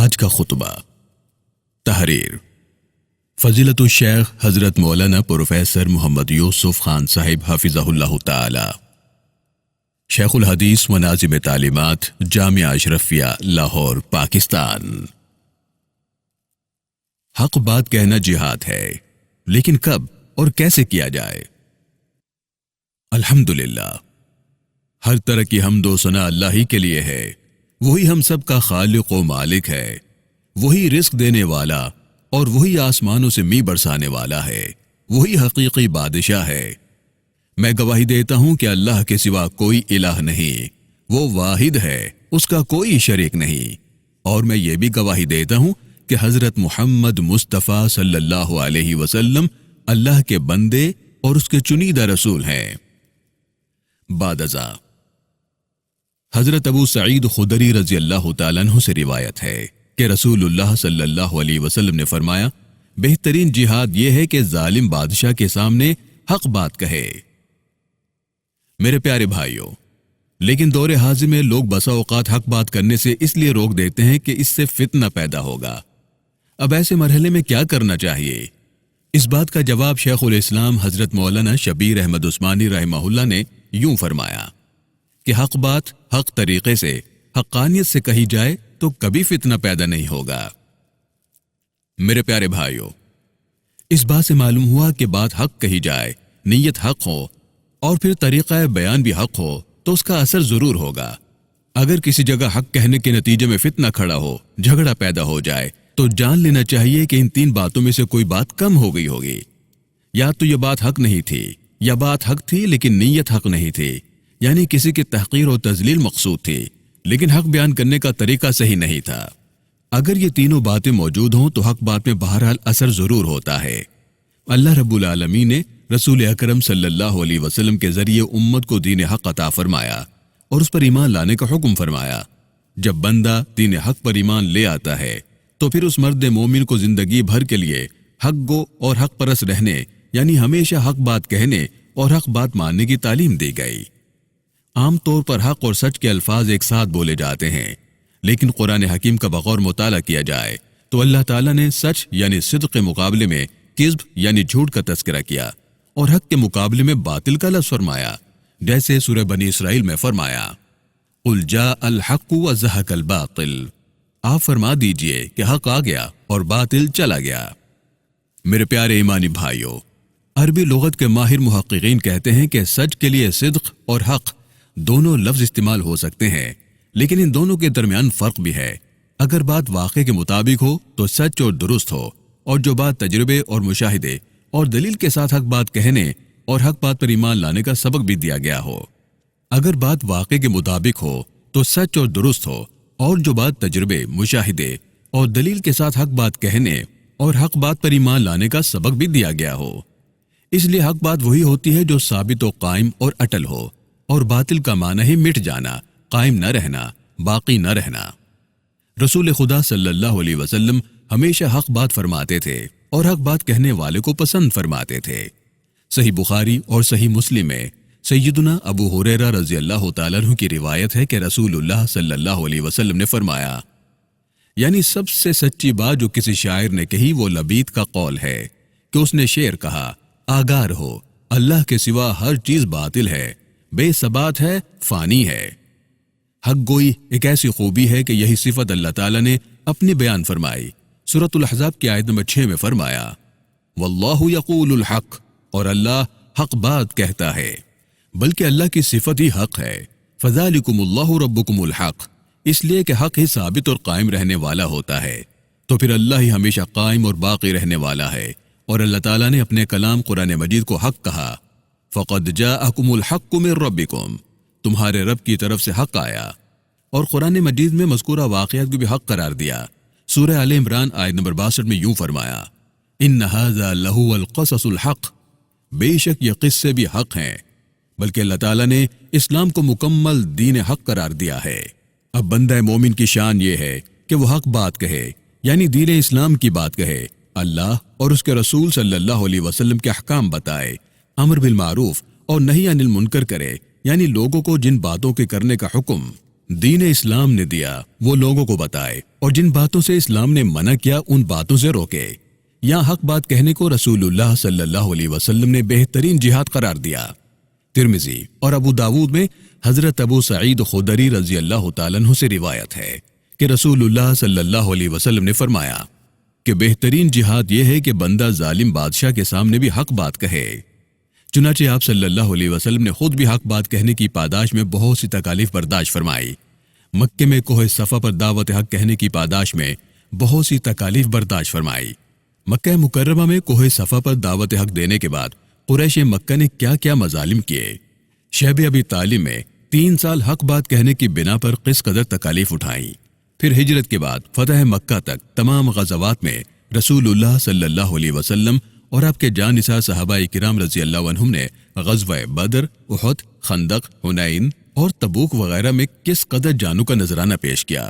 آج کا خطبہ. تحریر فضیلت الشیخ حضرت مولانا پروفیسر محمد یوسف خان صاحب حفظہ اللہ تعالی، شیخ الحدیث و ناظم تعلیمات جامعہ اشرفیہ لاہور پاکستان. حق بات کہنا جہاد ہے، لیکن کب اور کیسے کیا جائے؟ الحمدللہ، ہر طرح کی حمد و ثنا اللہ ہی کے لیے ہے. وہی ہم سب کا خالق و مالک ہے، وہی رزق دینے والا اور وہی آسمانوں سے می برسانے والا ہے، وہی حقیقی بادشاہ ہے. میں گواہی دیتا ہوں کہ اللہ کے سوا کوئی الہ نہیں، وہ واحد ہے، اس کا کوئی شریک نہیں. اور میں یہ بھی گواہی دیتا ہوں کہ حضرت محمد مصطفیٰ صلی اللہ علیہ وسلم اللہ کے بندے اور اس کے چنیدہ رسول ہیں. بعد ازاں حضرت ابو سعید خدری رضی اللہ تعالیٰ عنہ سے روایت ہے کہ رسول اللہ صلی اللہ علیہ وسلم نے فرمایا، بہترین جہاد یہ ہے کہ ظالم بادشاہ کے سامنے حق بات کہے. میرے پیارے بھائیوں، لیکن دور حاضر میں لوگ بسا اوقات حق بات کرنے سے اس لیے روک دیتے ہیں کہ اس سے فتنہ پیدا ہوگا. اب ایسے مرحلے میں کیا کرنا چاہیے؟ اس بات کا جواب شیخ الاسلام حضرت مولانا شبیر احمد عثمانی رحمہ اللہ نے یوں فرمایا کہ حق بات حق طریقے سے حقانیت سے کہی جائے تو کبھی فتنہ پیدا نہیں ہوگا. میرے پیارے بھائیوں، اس بات سے معلوم ہوا کہ بات حق کہی جائے، نیت حق ہو اور پھر طریقہ بیان بھی حق ہو تو اس کا اثر ضرور ہوگا. اگر کسی جگہ حق کہنے کے نتیجے میں فتنہ کھڑا ہو، جھگڑا پیدا ہو جائے، تو جان لینا چاہیے کہ ان تین باتوں میں سے کوئی بات کم ہو گئی ہوگی. یا تو یہ بات حق نہیں تھی، یا بات حق تھی لیکن نیت حق نہیں تھی، یعنی کسی کی تحقیر و تذلیل مقصود تھی لیکن حق بیان کرنے کا طریقہ صحیح نہیں تھا. اگر یہ تینوں باتیں موجود ہوں تو حق بات میں بہرحال اثر ضرور ہوتا ہے. اللہ رب العالمین نے رسول اکرم صلی اللہ علیہ وسلم کے ذریعے امت کو دین حق عطا فرمایا اور اس پر ایمان لانے کا حکم فرمایا. جب بندہ دین حق پر ایمان لے آتا ہے تو پھر اس مرد مومن کو زندگی بھر کے لیے حق گو اور حق پرست رہنے، یعنی ہمیشہ حق بات کہنے اور حق بات ماننے کی تعلیم دی گئی. عام طور پر حق اور سچ کے الفاظ ایک ساتھ بولے جاتے ہیں، لیکن قرآن حکیم کا بغور مطالعہ کیا جائے تو اللہ تعالیٰ نے سچ یعنی صدق کے مقابلے میں کذب یعنی جھوٹ کا تذکرہ کیا اور حق کے مقابلے میں باطل کا لفظ فرمایا. جیسے سورہ بنی اسرائیل میں فرمایا، قُلْ جَاءَ الْحَقُّ وَزَهَقَ الْبَاطِلُ، آپ فرما دیجئے کہ حق آ گیا اور باطل چلا گیا. میرے پیارے ایمانی بھائیوں، عربی لغت کے ماہر محققین کہتے ہیں کہ سچ کے لیے صدق اور حق دونوں لفظ استعمال ہو سکتے ہیں، لیکن ان دونوں کے درمیان فرق بھی ہے. اگر بات واقعے کے مطابق ہو تو سچ اور درست ہو، اور جو بات تجربے اور مشاہدے اور دلیل کے ساتھ حق بات کہنے اور حق بات پر ایمان لانے کا سبق بھی دیا گیا ہو. اگر بات واقعے کے مطابق ہو تو سچ اور درست ہو، اور جو بات تجربے، مشاہدے اور دلیل کے ساتھ حق بات کہنے اور حق بات پر ایمان لانے کا سبق بھی دیا گیا ہو. اس لیے حق بات وہی ہوتی ہے جو ثابت و قائم اور اٹل ہو، اور باطل کا معنی ہی مٹ جانا، قائم نہ رہنا، باقی نہ رہنا. رسول خدا صلی اللہ علیہ وسلم ہمیشہ حق بات فرماتے تھے اور حق بات کہنے والے کو پسند فرماتے تھے. صحیح بخاری اور صحیح مسلم میں سیدنا ابو ہریرہ رضی اللہ تعالیٰ عنہ کی روایت ہے کہ رسول اللہ صلی اللہ علیہ وسلم نے فرمایا، یعنی سب سے سچی بات جو کسی شاعر نے کہی وہ لبید کا قول ہے کہ اس نے شعر کہا، آگار ہو اللہ کے سوا ہر چیز باطل ہے، بے ثبات ہے، فانی ہے. حق گوئی ایک ایسی خوبی ہے کہ یہی صفت اللہ تعالیٰ نے اپنی بیان فرمائی. سورۃ الاحزاب کی آیت نمبر 6 میں فرمایا، واللہ یقول الحق، اور اللہ حق بات کہتا ہے، بلکہ اللہ کی صفت ہی حق ہے. فذالکم اللہ ربکم الحق، اس لیے کہ حق ہی ثابت اور قائم رہنے والا ہوتا ہے، تو پھر اللہ ہی ہمیشہ قائم اور باقی رہنے والا ہے. اور اللہ تعالیٰ نے اپنے کلام قرآن مجید کو حق کہا، فقد جاءکم الحق من ربکم، تمہارے رب کی طرف سے حق آیا. اور قرآن مجید میں مذکورہ واقعات کو بھی حق قرار دیا. سورہ آل عمران آیت نمبر 62 میں یوں فرمایا، ان ھذا لہو القصص الحق، بے شک یہ قصے بھی حق ہیں. بلکہ اللہ تعالیٰ نے اسلام کو مکمل دین حق قرار دیا ہے. اب بندہ مومن کی شان یہ ہے کہ وہ حق بات کہے، یعنی دین اسلام کی بات کہے، اللہ اور اس کے رسول صلی اللہ علیہ وسلم کے احکام بتائے، امر بالمعروف اور نہی عن المنکر کرے، یعنی لوگوں کو جن باتوں کے کرنے کا حکم دین اسلام نے دیا وہ لوگوں کو بتائے اور جن باتوں سے اسلام نے منع کیا ان باتوں سے روکے۔ یہاں حق بات کہنے کو رسول اللہ صلی اللہ علیہ وسلم نے بہترین جہاد قرار دیا۔ ترمذی اور ابو داود میں حضرت ابو سعید خدری رضی اللہ تعالیٰ عنہ سے روایت ہے کہ رسول اللہ صلی اللہ علیہ وسلم نے فرمایا کہ بہترین جہاد یہ ہے کہ بندہ ظالم بادشاہ کے سامنے بھی حق بات کہے۔ چنانچہ آپ صلی اللہ علیہ وسلم نے خود بھی حق بات کہنے کی پاداش میں بہت سی تکالیف برداشت فرمائی۔ مکے میں کوہ صفا پر دعوت حق کہنے کی پاداش میں بہت سی تکالیف برداشت فرمائی۔ مکہ مکرمہ میں کوہ صفا پر دعوت حق دینے کے بعد قریش مکہ نے کیا کیا مظالم کیے۔ شیب ابی طالب میں 3 سال حق بات کہنے کی بنا پر کس قدر تکالیف اٹھائیں۔ پھر ہجرت کے بعد فتح مکہ تک تمام غزوات میں رسول اللہ صلی اللہ علیہ وسلم اور آپ کے جانثار صحابہ کرام رضی اللہ عنہم نے غزوہ بدر، احد، خندق، حنین اور تبوک وغیرہ میں کس قدر جانوں کا نذرانہ پیش کیا،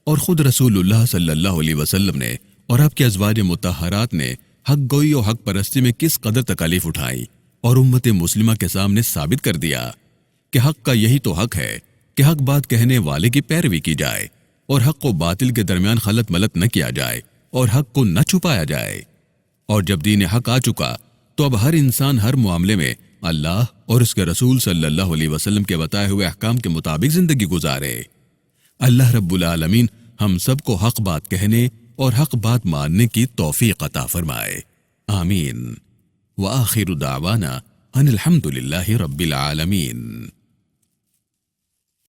اور خود رسول اللہ صلی اللہ علیہ وسلم نے اور آپ کے ازواج مطہرات نے حق گوئی اور حق پرستی میں کس قدر تکالیف اٹھائی اور امت مسلمہ کے سامنے ثابت کر دیا کہ حق کا یہی تو حق ہے کہ حق بات کہنے والے کی پیروی کی جائے اور حق و باطل کے درمیان خلط ملط نہ کیا جائے اور حق کو نہ چھپایا جائے۔ اور جب دین حق آ چکا تو اب ہر انسان ہر معاملے میں اللہ اور اس کے رسول صلی اللہ علیہ وسلم کے بتائے ہوئے احکام کے مطابق زندگی گزارے۔ اللہ رب العالمین ہم سب کو حق بات کہنے اور حق بات ماننے کی توفیق عطا فرمائے، آمین۔ وآخر دعوانا ان الحمد للہ رب العالمین۔